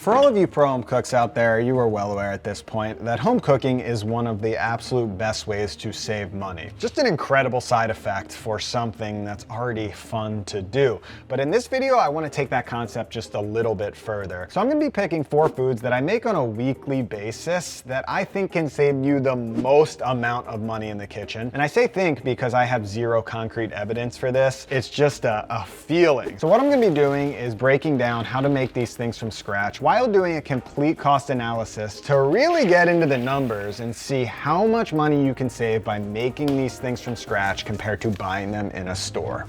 For all of you pro home cooks out there, you are well aware at this point that home cooking is one of the absolute best ways to save money. Just an incredible side effect for something that's already fun to do. But in this video, I want to take that concept just a little bit further. So I'm going to be picking 4 foods that I make on a weekly basis that I think can save you the most amount of money in the kitchen. And I say think because I have zero concrete evidence for this. It's just a feeling. So what I'm going to be doing is breaking down how to make these things from scratch while doing a complete cost analysis to really get into the numbers and see how much money you can save by making these things from scratch compared to buying them in a store.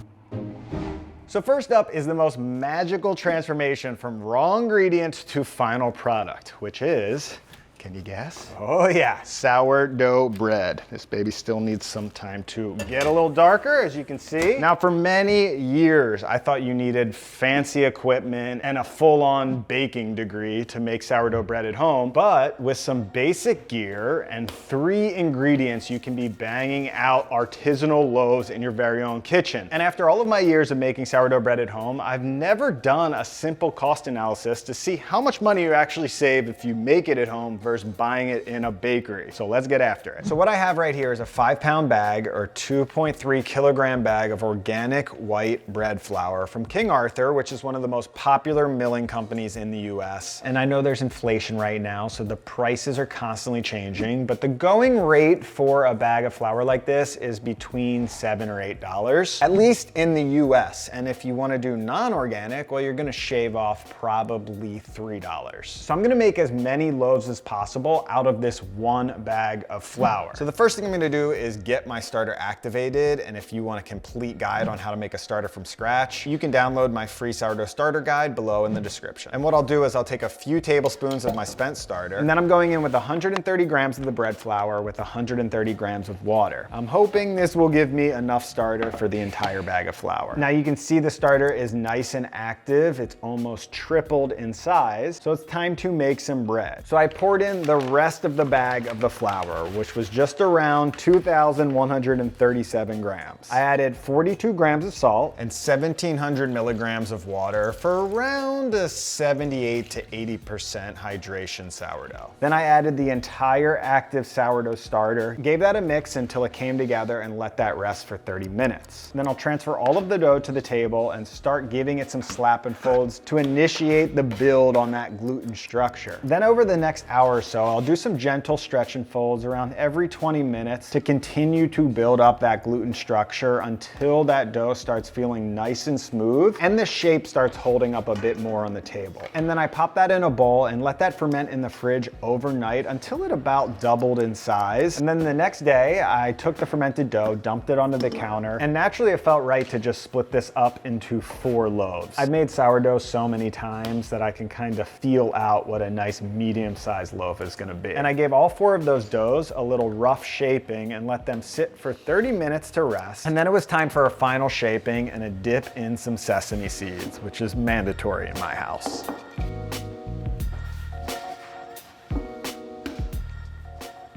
So first up is the most magical transformation from raw ingredients to final product, which is, can you guess? Oh yeah, sourdough bread. This baby still needs some time to get a little darker, as you can see. Now for many years, I thought you needed fancy equipment and a full-on baking degree to make sourdough bread at home, but with some basic gear and 3 ingredients, you can be banging out artisanal loaves in your very own kitchen. And after all of my years of making sourdough bread at home, I've never done a simple cost analysis to see how much money you actually save if you make it at home versus buying it in a bakery. So let's get after it. So what I have right here is a 5-pound bag or 2.3 kilogram bag of organic white bread flour from King Arthur, which is one of the most popular milling companies in the US. And I know there's inflation right now, so the prices are constantly changing, but the going rate for a bag of flour like this is between $7 or $8, at least in the US. And if you want to do non-organic, well, you're going to shave off probably $3. So I'm going to make as many loaves as possible out of this 1 bag of flour. So the first thing I'm going to do is get my starter activated, and if you want a complete guide on how to make a starter from scratch, you can download my free sourdough starter guide below in the description. And what I'll do is I'll take a few tablespoons of my spent starter, and then I'm going in with 130 grams of the bread flour with 130 grams of water. I'm hoping this will give me enough starter for the entire bag of flour. Now you can see the starter is nice and active. It's almost tripled in size, so it's time to make some bread. So I poured in the rest of the bag of the flour, which was just around 2,137 grams. I added 42 grams of salt and 1,700 milligrams of water for around a 78 to 80% hydration sourdough. Then I added the entire active sourdough starter, gave that a mix until it came together and let that rest for 30 minutes. Then I'll transfer all of the dough to the table and start giving it some slap and folds to initiate the build on that gluten structure. Then over the next hour or so, I'll do some gentle stretch and folds around every 20 minutes to continue to build up that gluten structure until that dough starts feeling nice and smooth and the shape starts holding up a bit more on the table. And then I pop that in a bowl and let that ferment in the fridge overnight until it about doubled in size. And then the next day, I took the fermented dough, dumped it onto the counter, and naturally it felt right to just split this up into 4 loaves. I've made sourdough so many times that I can kind of feel out what a nice medium-sized loaf is going to be. And I gave all 4 of those doughs a little rough shaping and let them sit for 30 minutes to rest. And then it was time for a final shaping and a dip in some sesame seeds, which is mandatory in my house.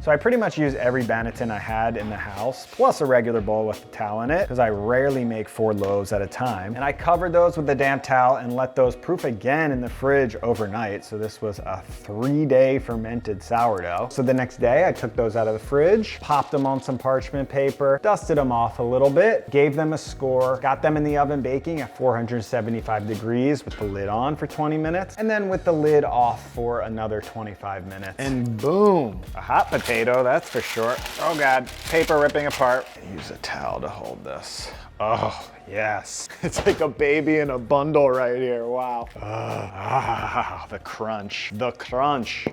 So I pretty much use every banneton I had in the house, plus a regular bowl with a towel in it, because I rarely make 4 loaves at a time. And I covered those with a damp towel and let those proof again in the fridge overnight. So this was a 3-day fermented sourdough. So the next day I took those out of the fridge, popped them on some parchment paper, dusted them off a little bit, gave them a score, got them in the oven baking at 475 degrees with the lid on for 20 minutes, and then with the lid off for another 25 minutes. And boom, a hot potato, that's for sure. Oh God, paper ripping apart. Use a towel to hold this. Oh, yes. It's like a baby in a bundle right here, wow. The crunch, the crunch.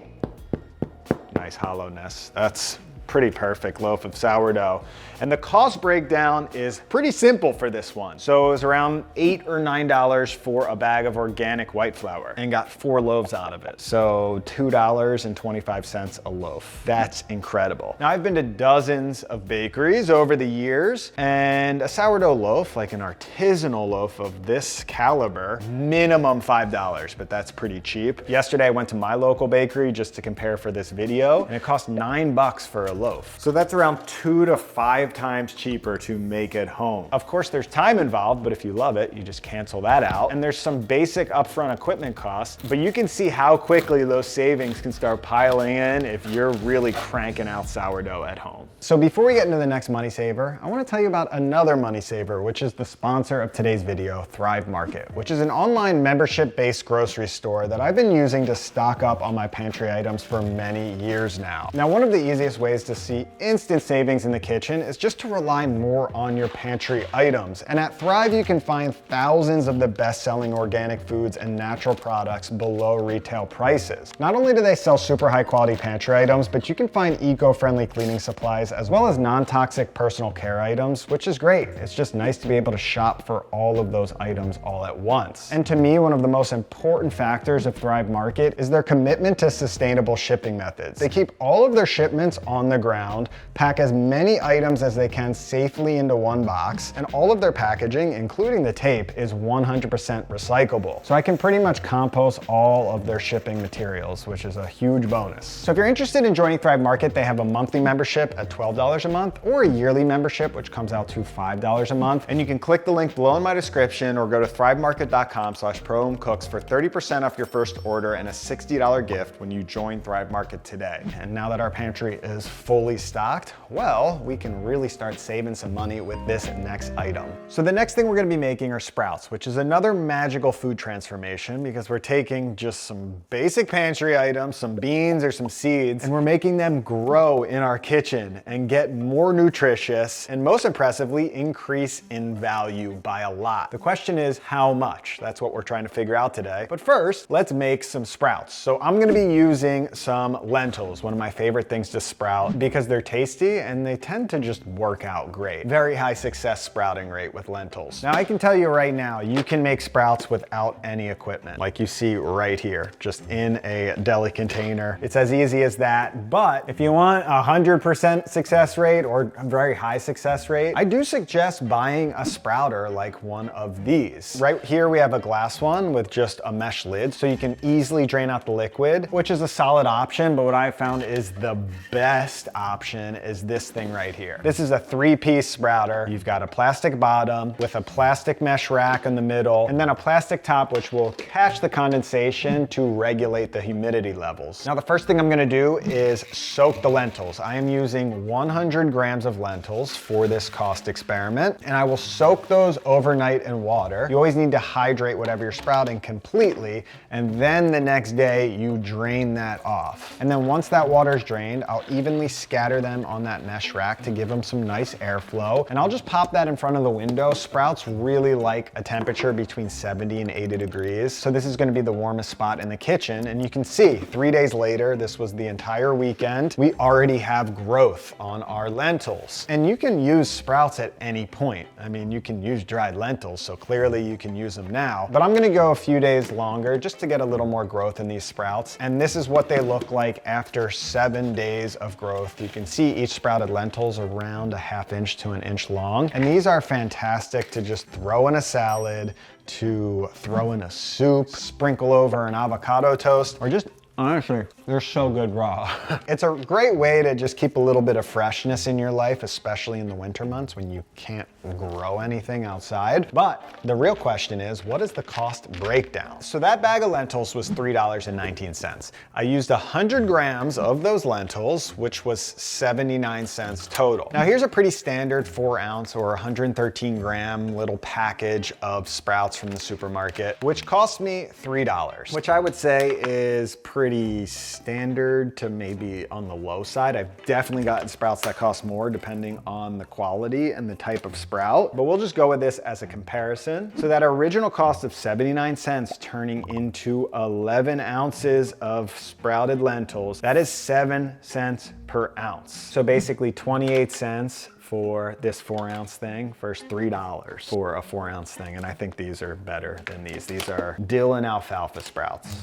Nice hollowness. That's pretty perfect loaf of sourdough. And the cost breakdown is pretty simple for this one. So it was around $8 or $9 for a bag of organic white flour and got 4 loaves out of it. So $2.25 a loaf. That's incredible. Now I've been to dozens of bakeries over the years, and a sourdough loaf, like an artisanal loaf of this caliber, minimum $5, but that's pretty cheap. Yesterday I went to my local bakery just to compare for this video, and it cost $9 for a loaf. So that's around 2 to 5 times cheaper to make at home. Of course, there's time involved, but if you love it, you just cancel that out. And there's some basic upfront equipment costs, but you can see how quickly those savings can start piling in if you're really cranking out sourdough at home. So before we get into the next money saver, I want to tell you about another money saver, which is the sponsor of today's video, Thrive Market, which is an online membership-based grocery store that I've been using to stock up on my pantry items for many years now. Now, one of the easiest ways to see instant savings in the kitchen is just to rely more on your pantry items. And at Thrive, you can find thousands of the best-selling organic foods and natural products below retail prices. Not only do they sell super high-quality pantry items, but you can find eco-friendly cleaning supplies as well as non-toxic personal care items, which is great. It's just nice to be able to shop for all of those items all at once. And to me, one of the most important factors of Thrive Market is their commitment to sustainable shipping methods. They keep all of their shipments on the ground, pack as many items as they can safely into one box, and all of their packaging, including the tape, is 100% recyclable. So I can pretty much compost all of their shipping materials, which is a huge bonus. So if you're interested in joining Thrive Market, they have a monthly membership at $12 a month or a yearly membership, which comes out to $5 a month. And you can click the link below in my description or go to thrivemarket.com/prohomecooks for 30% off your first order and a $60 gift when you join Thrive Market today. And now that our pantry is fully stocked, well, we can really start saving some money with this next item. So the next thing we're gonna be making are sprouts, which is another magical food transformation because we're taking just some basic pantry items, some beans or some seeds, and we're making them grow in our kitchen and get more nutritious and most impressively increase in value by a lot. The question is how much? That's what we're trying to figure out today. But first, let's make some sprouts. So I'm gonna be using some lentils, one of my favorite things to sprout because they're tasty and they tend to just work out great. Very high success sprouting rate with lentils. Now I can tell you right now, you can make sprouts without any equipment, like you see right here, just in a deli container. It's as easy as that, but if you want 100% success rate or a very high success rate, I do suggest buying a sprouter like one of these. Right here we have a glass one with just a mesh lid, so you can easily drain out the liquid, which is a solid option, but what I found is the best option is this thing right here. This is a 3-piece sprouter. You've got a plastic bottom with a plastic mesh rack in the middle, and then a plastic top which will catch the condensation to regulate the humidity levels. Now the first thing I'm gonna do is soak the lentils. I am using 100 grams of lentils for this cost experiment, and I will soak those overnight in water. You always need to hydrate whatever you're sprouting completely, and then the next day you drain that off. And then once that water's drained, I'll evenly scatter them on that mesh rack to give them some nice airflow, and I'll just pop that in front of the window. Sprouts really like a temperature between 70 and 80 degrees, so this is gonna be the warmest spot in the kitchen, and you can see 3 days later, this was the entire weekend, we already have growth on our lentils. And you can use sprouts at any point. I mean, you can use dried lentils, so clearly you can use them now, but I'm gonna go a few days longer just to get a little more growth in these sprouts. And this is what they look like after 7 days of growth. You can see each sprouted lentil's around a ½ inch to an inch long. And these are fantastic to just throw in a salad, to throw in a soup, sprinkle over an avocado toast, or just honestly, they're so good raw. It's a great way to just keep a little bit of freshness in your life, especially in the winter months when you can't grow anything outside. But the real question is, what is the cost breakdown? So that bag of lentils was $3.19. I used 100 grams of those lentils, which was 79 cents total. Now here's a pretty standard 4-ounce or 113 gram little package of sprouts from the supermarket, which cost me $3, which I would say is pretty standard to maybe on the low side. I've definitely gotten sprouts that cost more depending on the quality and the type of sprout, but we'll just go with this as a comparison. So that original cost of 79 cents turning into 11 ounces of sprouted lentils, that is 7 cents per ounce. So basically 28 cents for this 4-ounce thing versus $3 for a 4-ounce thing. And I think these are better than these. These are dill and alfalfa sprouts.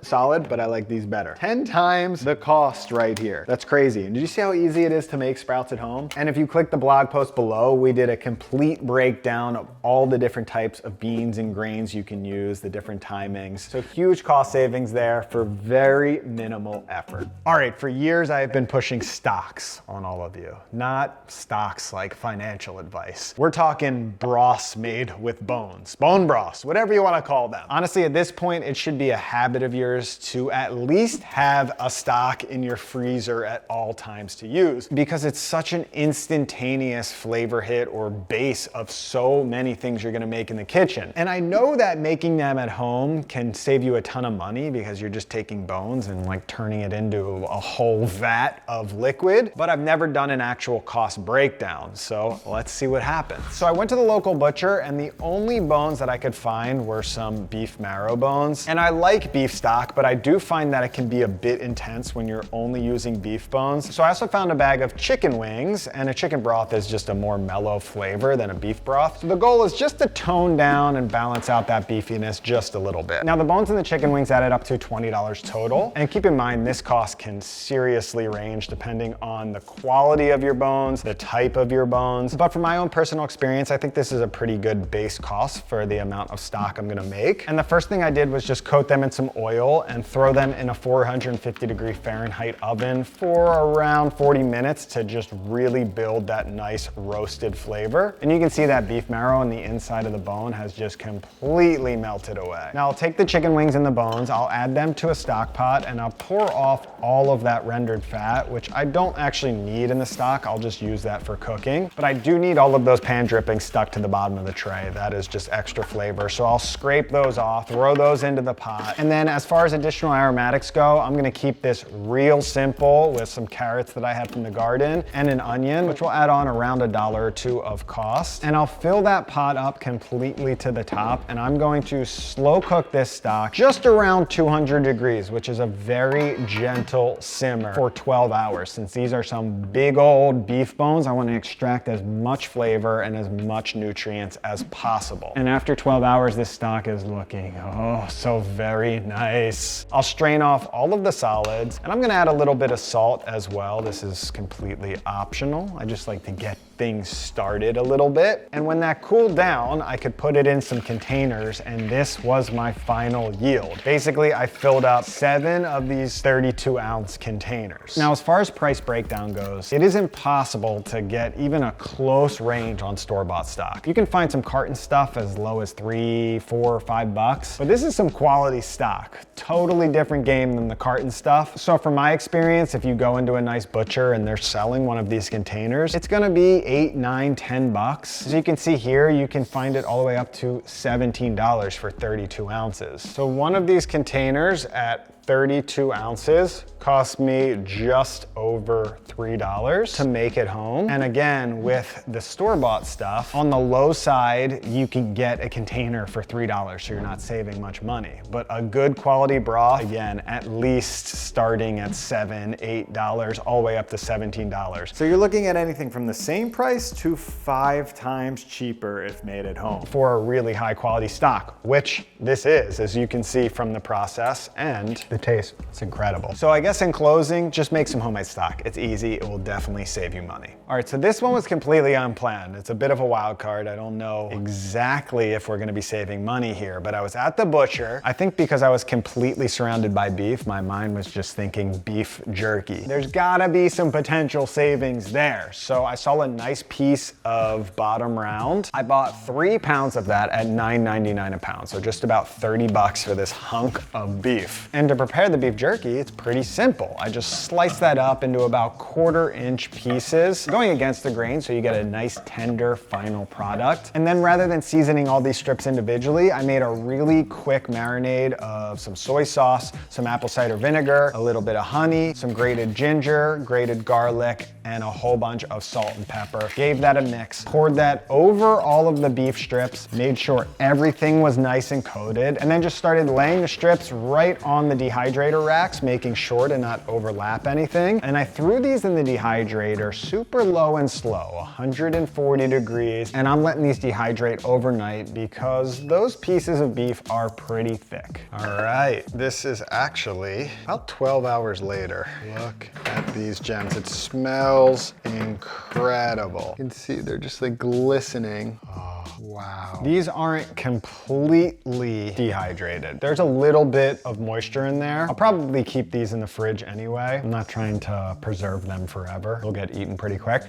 solid, but I like these better. 10 times the cost right here. That's crazy. And did you see how easy it is to make sprouts at home? And if you click the blog post below, we did a complete breakdown of all the different types of beans and grains you can use, the different timings. So huge cost savings there for very minimal effort. All right, for years I've been pushing stocks on all of you. Not stocks like financial advice. We're talking broths made with bones, bone broths, whatever you want to call them. Honestly, at this point, it should be a habit of yours to at least have a stock in your freezer at all times to use, because it's such an instantaneous flavor hit or base of so many things you're gonna make in the kitchen. And I know that making them at home can save you a ton of money because you're just taking bones and like turning it into a whole vat of liquid, but I've never done an actual cost breakdown. So let's see what happens. So I went to the local butcher and the only bones that I could find were some beef marrow bones. And I like beef stock, but I do find that it can be a bit intense when you're only using beef bones. So I also found a bag of chicken wings, and a chicken broth is just a more mellow flavor than a beef broth. So the goal is just to tone down and balance out that beefiness just a little bit. Now the bones in the chicken wings added up to $20 total. And keep in mind, this cost can seriously range depending on the quality of your bones, the type of your bones. But from my own personal experience, I think this is a pretty good base cost for the amount of stock I'm gonna make. And the first thing I did was just coat them in some oil and throw them in a 450-degree Fahrenheit oven for around 40 minutes to just really build that nice roasted flavor. And you can see that beef marrow on the inside of the bone has just completely melted away. Now I'll take the chicken wings and the bones, I'll add them to a stock pot, and I'll pour off all of that rendered fat, which I don't actually need in the stock. I'll just use that for cooking. But I do need all of those pan drippings stuck to the bottom of the tray. That is just extra flavor. So I'll scrape those off, throw those into the pot. And then as far as additional aromatics go, I'm gonna keep this real simple with some carrots that I had from the garden and an onion, which will add on around $1 or $2 of cost. And I'll fill that pot up completely to the top, and I'm going to slow cook this stock just around 200 degrees, which is a very gentle simmer for 12 hours. Since these are some big old beef bones, I want to extract as much flavor and as much nutrients as possible. And after 12 hours, this stock is looking, oh, so very nice. I'll strain off all of the solids, and I'm gonna add a little bit of salt as well. This is completely optional. I just like to get things started a little bit. And when that cooled down, I could put it in some containers, and this was my final yield. Basically, I filled up 7 of these 32-ounce containers. Now, as far as price breakdown goes, it is impossible to get even a close range on store-bought stock. You can find some carton stuff as low as $3, $4, $5, but this is some quality stock. Totally different game than the carton stuff. So from my experience, if you go into a nice butcher and they're selling one of these containers, it's gonna be $8, $9, $10. As you can see here, you can find it all the way up to $17 for 32 ounces. So one of these containers at 32 ounces cost me just over $3 to make at home. And again, with the store-bought stuff, on the low side, you can get a container for $3, so you're not saving much money. But a good quality broth, again, at least starting at $7, $8, all the way up to $17. So you're looking at anything from the same price to 5 times cheaper if made at home for a really high quality stock, which this is, as you can see from the process and the taste. It's incredible. So I guess in closing, just make some homemade stock. It's easy, it will definitely save you money. All right, so this one was completely unplanned. It's a bit of a wild card. I don't know exactly if we're gonna be saving money here, but I was at the butcher. I think because I was completely surrounded by beef, my mind was just thinking beef jerky. There's gotta be some potential savings there. So I saw a nice piece of bottom round. I bought 3 pounds of that at $9.99 a pound, so just about 30 bucks for this hunk of beef. And to prepare the beef jerky, it's pretty simple. I just slice that up into about 1/4-inch pieces, going against the grain so you get a nice tender final product. And then rather than seasoning all these strips individually, I made a really quick marinade of some soy sauce, some apple cider vinegar, a little bit of honey, some grated ginger, grated garlic, and a whole bunch of salt and pepper. first. Gave that a mix. Poured that over all of the beef strips, made sure everything was nice and coated, and then just started laying the strips right on the dehydrator racks, making sure to not overlap anything. And I threw these in the dehydrator super low and slow, 140 degrees, and I'm letting these dehydrate overnight because those pieces of beef are pretty thick. All right, this is actually about 12 hours later. Look at these gems. It smells incredible. You can see they're just like glistening. Oh, wow. These aren't completely dehydrated. There's a little bit of moisture in there. I'll probably keep these in the fridge anyway. I'm not trying to preserve them forever. They'll get eaten pretty quick.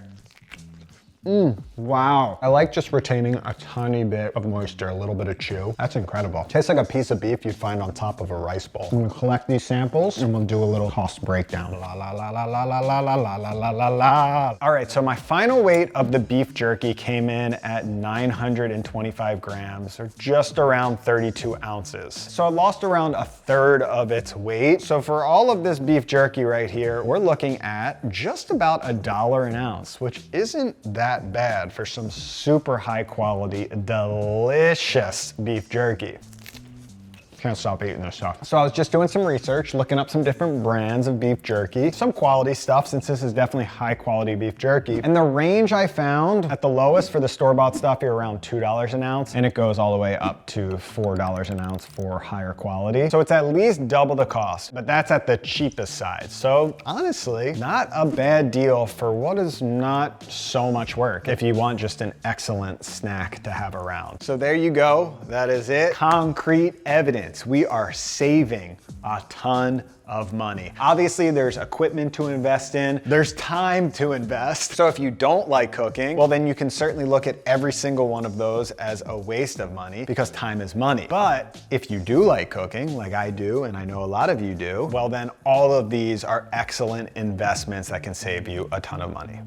Wow. I like just retaining a tiny bit of moisture, a little bit of chew. That's incredible. Tastes like a piece of beef you'd find on top of a rice bowl. I'm gonna collect these samples and we'll do a little cost breakdown. La la la la la la la la la la la la la. All right, so my final weight of the beef jerky came in at 925 grams, or just around 32 ounces. So I lost around a third of its weight. So for all of this beef jerky right here, we're looking at just about $1 an ounce, which isn't that bad for some super high quality, delicious beef jerky. Can't stop eating this stuff. So I was just doing some research, looking up some different brands of beef jerky, some quality stuff, since this is definitely high quality beef jerky. And the range I found at the lowest for the store-bought stuff are around $2 an ounce, and it goes all the way up to $4 an ounce for higher quality. So it's at least double the cost, but that's at the cheapest side. So honestly, not a bad deal for what is not so much work if you want just an excellent snack to have around. So there you go, that is it. Concrete evidence. We are saving a ton of money. Obviously, there's equipment to invest in, there's time to invest. So if you don't like cooking, well, then you can certainly look at every single one of those as a waste of money, because time is money. But if you do like cooking, like I do, and I know a lot of you do, well, then all of these are excellent investments that can save you a ton of money.